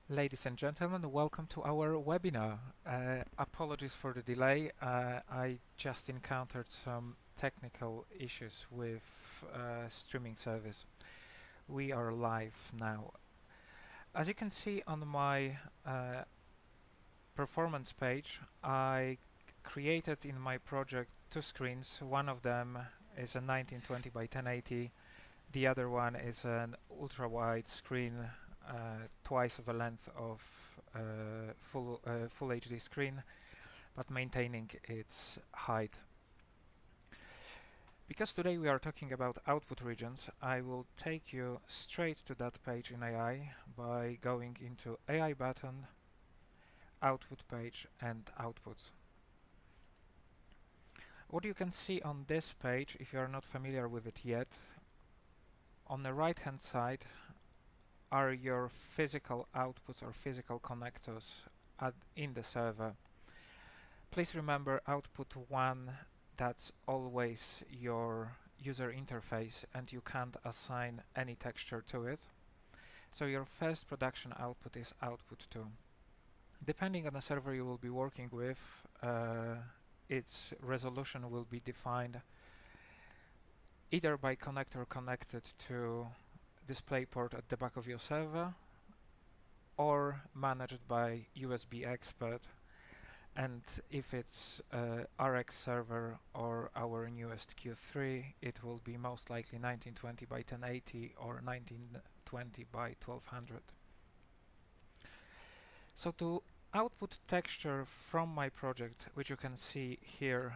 Ladies and gentlemen, welcome to our webinar. Apologies for the delay. I just encountered some technical issues with streaming service. We are live now. As you can see on my performance page, I created in my project two screens. One of them is a 1920 by 1080. The other one is an ultra-wide screen, twice of the length of full HD screen, but maintaining its height. Because today we are talking about output regions, I will take you straight to that page in AI by going into AI button, output page, and outputs. What you can see on this page, if you are not familiar with it yet, on the right hand side are your physical outputs or physical connectors in the server. Please remember output 1, that's always your user interface and you can't assign any texture to it. So your first production output is output 2. Depending on the server you will be working with, its resolution will be defined either by connector connected to DisplayPort at the back of your server or managed by USB expert, and if it's RX server or our newest Q3, it will be most likely 1920 by 1080 or 1920 by 1200. So to output texture from my project, which you can see here,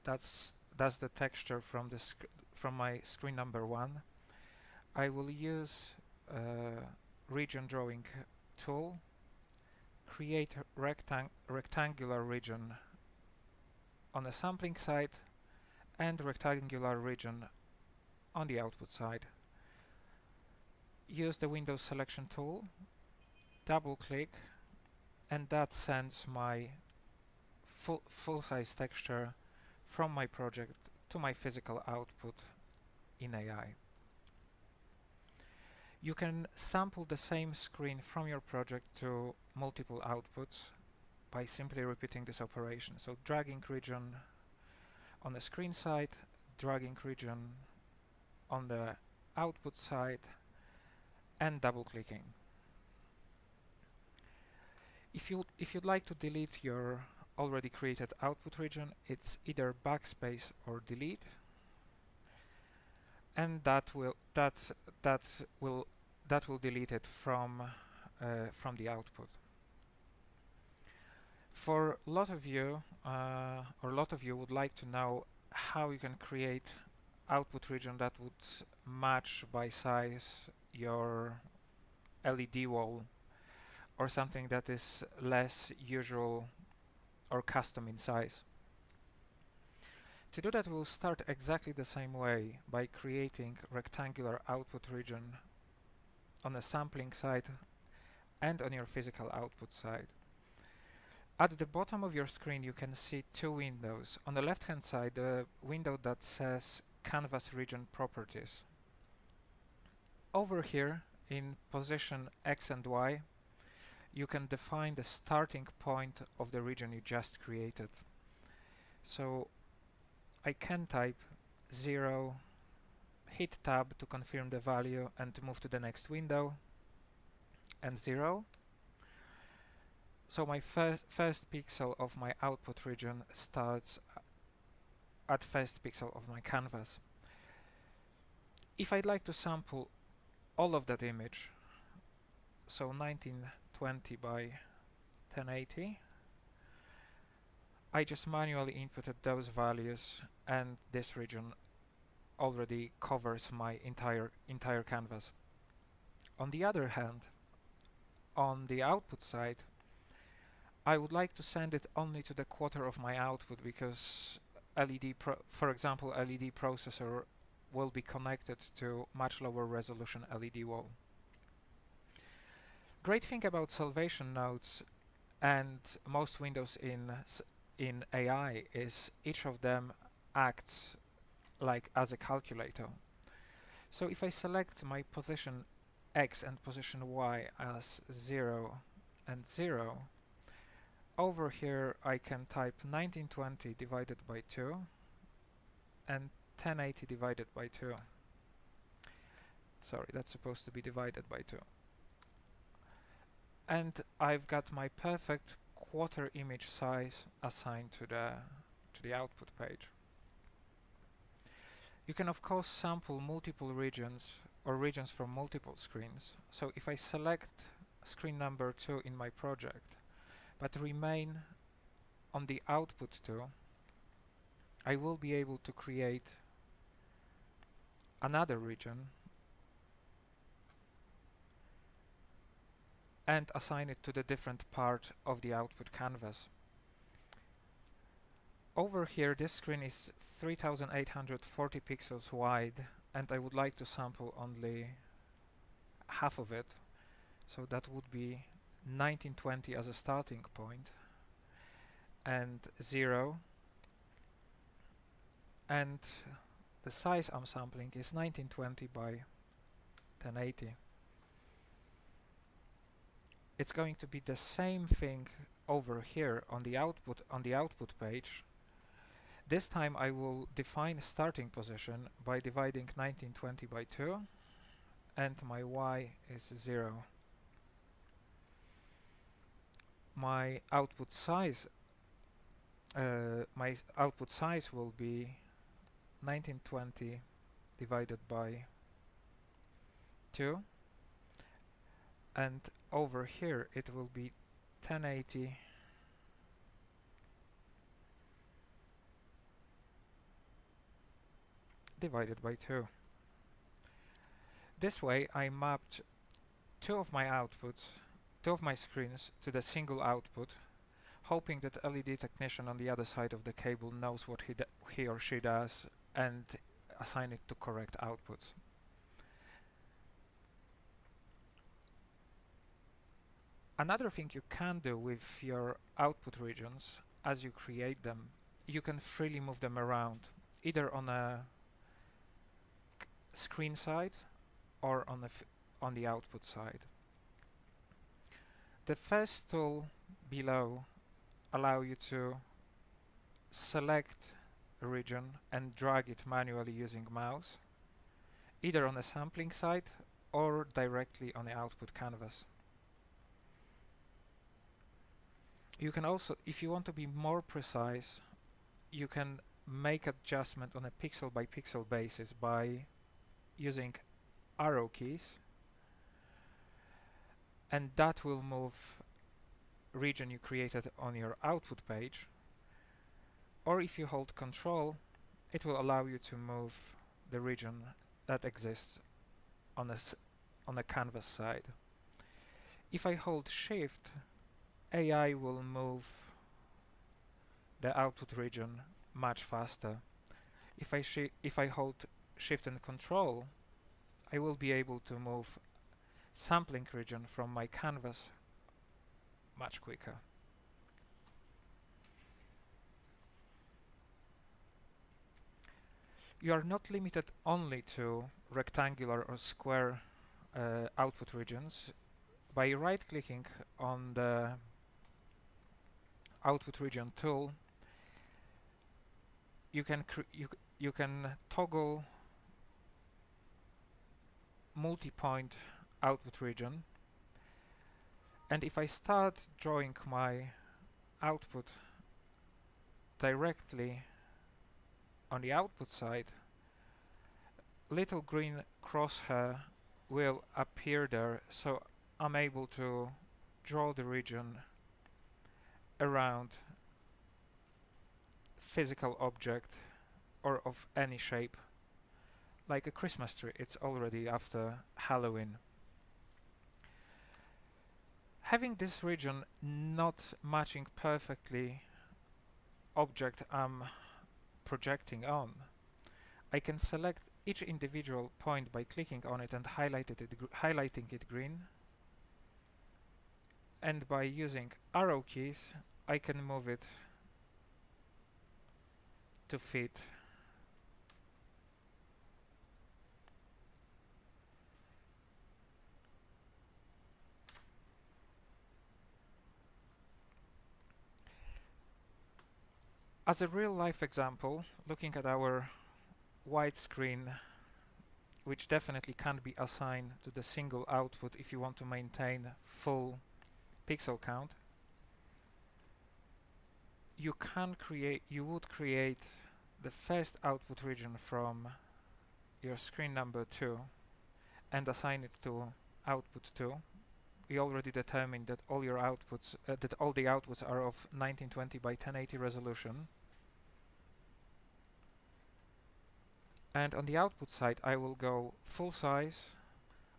that's the texture from my screen number 1. I will use region drawing tool, create a rectangular region on the sampling side and rectangular region on the output side. Use the Windows selection tool, double click, and that sends my full-size texture from my project to my physical output in AI. You can sample the same screen from your project to multiple outputs by simply repeating this operation. So dragging region on the screen side, dragging region on the output side, and double clicking. If you'd like to delete your already created output region, it's either backspace or delete, and that will delete it from the output. For a lot of you, would like to know how you can create output region that would match by size your LED wall or something that is less usual or custom in size. To do that, we'll start exactly the same way by creating rectangular output region on the sampling side and on your physical output side. At the bottom of your screen you can see two windows. On the left hand side, the window that says Canvas Region Properties. Over here in position X and Y, you can define the starting point of the region you just created. So I can type 0, hit tab to confirm the value and to move to the next window, and 0. So my first pixel of my output region starts at first pixel of my canvas. If I'd like to sample all of that image, so 1920 by 1080, I just manually inputted those values and this region already covers my entire canvas. On the other hand, on the output side, I would like to send it only to the quarter of my output because for example, LED processor will be connected to much lower resolution LED wall. Great thing about salvation nodes and most windows in AI is each of them acts like as a calculator. So if I select my position X and position Y as 0 and 0, over here I can type 1920 divided by 2 and 1080 divided by 2. Sorry, that's supposed to be divided by 2. And I've got my perfect quarter image size assigned to the output page. You can of course sample multiple regions or regions from multiple screens. So if I select screen number 2 in my project, but remain on the output 2, I will be able to create another region and assign it to the different part of the output canvas. Over here, this screen is 3840 pixels wide, and I would like to sample only half of it, so that would be 1920 as a starting point, and 0, and the size I'm sampling is 1920 by 1080. It's going to be the same thing over here on the output page. This time I will define starting position by dividing 1920 by 2, and my Y is 0. My output size will be 1920 divided by 2, and over here it will be 1080 divided by 2. This way I mapped two of my screens to the single output, hoping that LED technician on the other side of the cable knows what he or she does and assign it to correct outputs. Another thing you can do with your output regions as you create them, you can freely move them around, either on a screen side or on the output side. The first tool below allow you to select a region and drag it manually using mouse, either on the sampling side or directly on the output canvas. You can also, if you want to be more precise, you can make adjustment on a pixel by pixel basis by using arrow keys, and that will move region you created on your output page. Or if you hold Control, it will allow you to move the region that exists on the canvas side. If I hold Shift, AI will move the output region much faster. If I hold Shift and Control, I will be able to move sampling region from my canvas much quicker. You are not limited only to rectangular or square output regions. By right-clicking on the output region tool, you can toggle multi-point output region, and if I start drawing my output directly on the output side, little green crosshair will appear there, so I'm able to draw the region around physical object or of any shape, like a Christmas tree. It's already after Halloween. Having this region not matching perfectly object I'm projecting on, I can select each individual point by clicking on it and highlighting it green, and by using arrow keys I can move it to fit As a real-life example, looking at our widescreen, which definitely can't be assigned to the single output if you want to maintain full pixel count, you would create the first output region from your screen number 2 and assign it to output 2. We already determined that all your outputs, that all the outputs are of 1920 by 1080 resolution. And on the output side, I will go full size,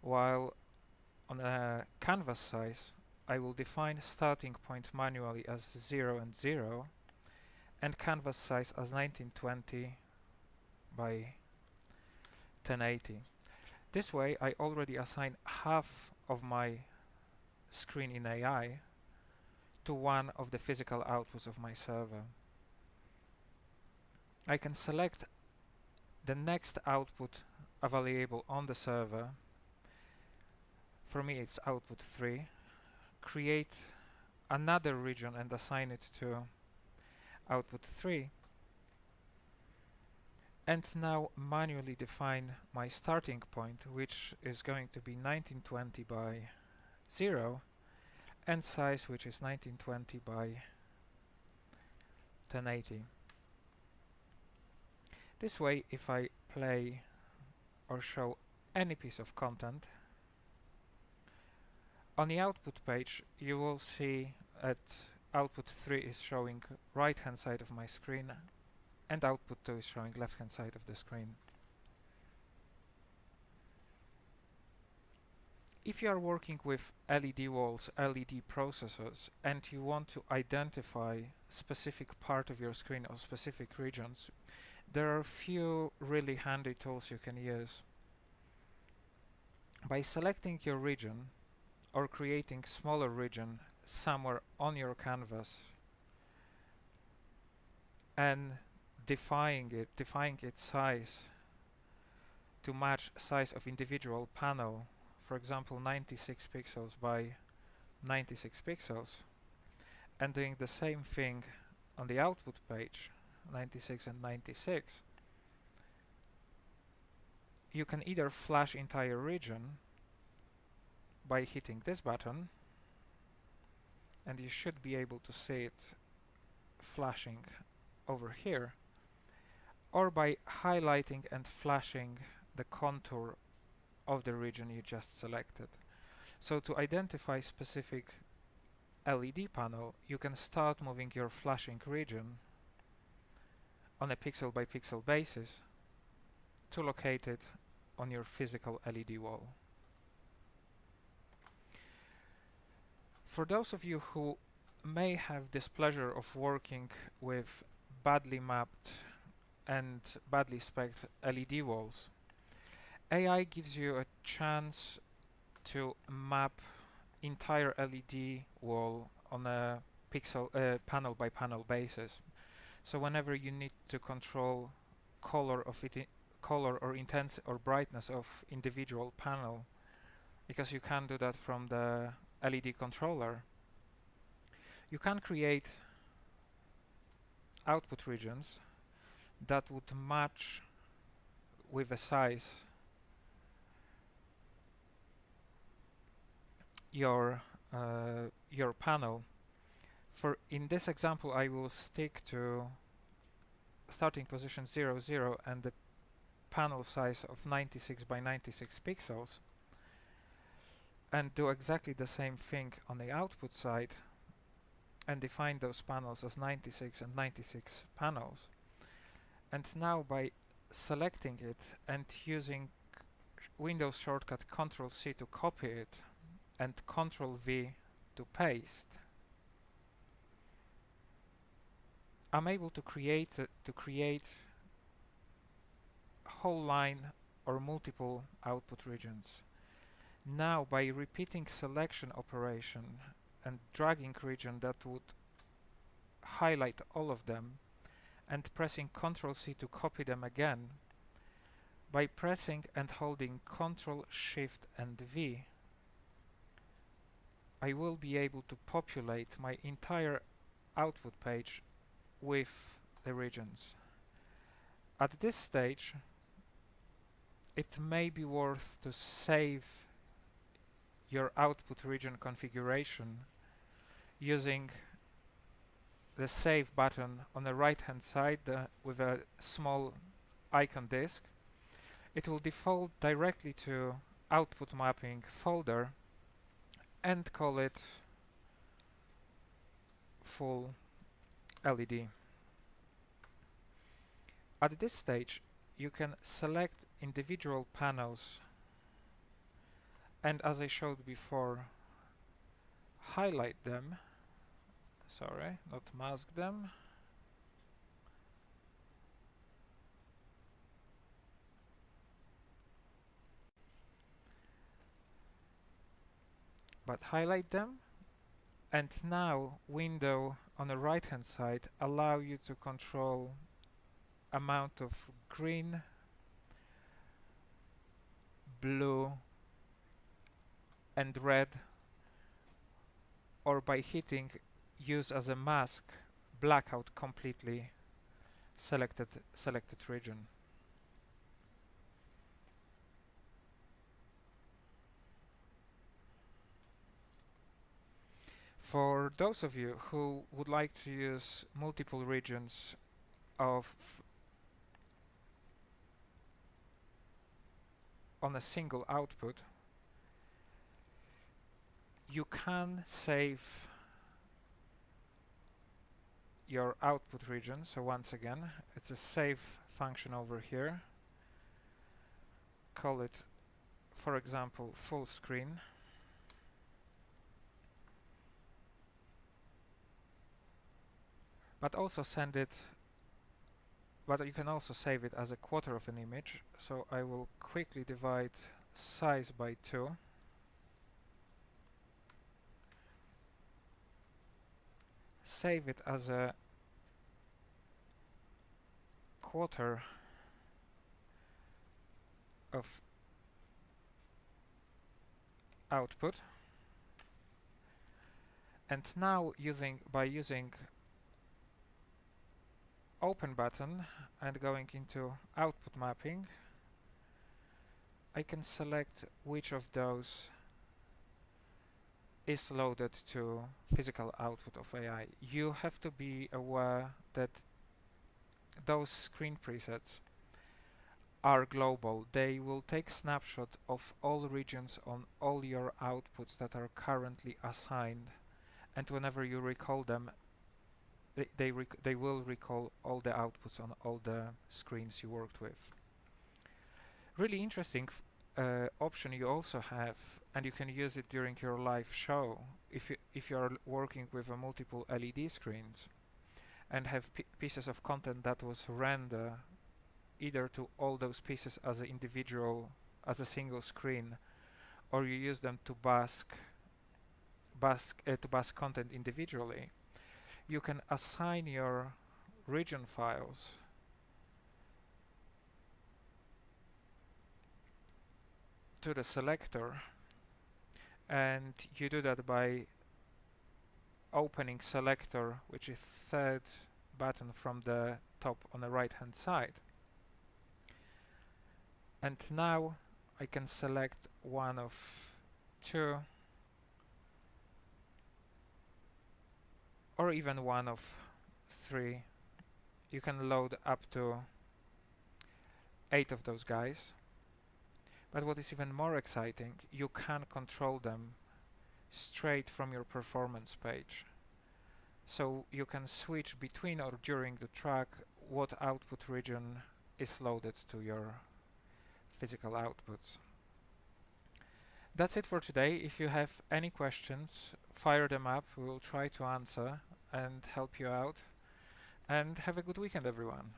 while on the canvas size, I will define starting point manually as 0 and 0, and canvas size as 1920 by 1080. This way, I already assign half of my screen in AI to one of the physical outputs of my server. I can select the next output available on the server. For me, it's output 3. Create another region and assign it to output 3. And now manually define my starting point, which is going to be 1920 by 0, and size, which is 1920 by 1080. This way, if I play or show any piece of content, on the output page you will see that output 3 is showing right hand side of my screen and output 2 is showing left hand side of the screen. If you are working with LED walls, LED processors, and you want to identify specific part of your screen or specific regions, there are a few really handy tools you can use. By selecting your region or creating smaller region somewhere on your canvas and defining its size to match size of individual panel, for example 96 pixels by 96 pixels, and doing the same thing on the output page, 96 and 96, you can either flash entire region by hitting this button, and you should be able to see it flashing over here, or by highlighting and flashing the contour of the region you just selected. So to identify specific LED panel, you can start moving your flashing region on a pixel by pixel basis to locate it on your physical LED wall. For those of you who may have displeasure of working with badly mapped and badly spec'd LED walls, AI gives you a chance to map entire LED wall on a panel by panel basis. So whenever you need to control color or intensity or brightness of individual panel, because you can do that from the LED controller, you can create output regions that would match with a size your panel. In this example, I will stick to starting position 0, 0 and the panel size of 96 by 96 pixels, and do exactly the same thing on the output side and define those panels as 96 and 96 panels. And now by selecting it and using Windows shortcut Ctrl+C to copy it and Ctrl+V to paste, I'm able to create whole line or multiple output regions. Now by repeating selection operation and dragging region that would highlight all of them and pressing Ctrl+C to copy them again, by pressing and holding Ctrl, Shift and V, I will be able to populate my entire output page with the regions. At this stage, it may be worth to save your output region configuration using the Save button on the right hand side with a small icon disk. It will default directly to output mapping folder and call it full LED. At this stage, you can select individual panels and, as I showed before, highlight them. Sorry, not mask them. But highlight them, and now window on the right hand side allow you to control amount of green, blue and red, or by hitting use as a mask blackout completely selected region. For those of you who would like to use multiple regions of on a single output, you can save your output region. So once again, it's a save function over here. Call it, for example, full screen. But also send it, but you can also save it as a quarter of an image. So I will quickly divide size by 2. Save it as a quarter of output, and now by using open button and going into output mapping, I can select which of those is loaded to physical output of AI. You have to be aware that those screen presets are global. They will take snapshot of all regions on all your outputs that are currently assigned, and whenever you recall them, they will recall all the outputs on all the screens you worked with. Really interesting option you also have, and you can use it during your live show if you are working with multiple LED screens and have pieces of content that was rendered either to all those pieces as a single screen, or you use them to mask content individually. You can assign your region files to the selector, and you do that by opening selector, which is third button from the top on the right hand side. And now I can select one of 2 or even one of 3. You can load up to 8 of those guys. But what is even more exciting, you can control them straight from your performance page. So you can switch between or during the track what output region is loaded to your physical outputs. That's it for today. If you have any questions, fire them up. We will try to answer and help you out. And have a good weekend, everyone.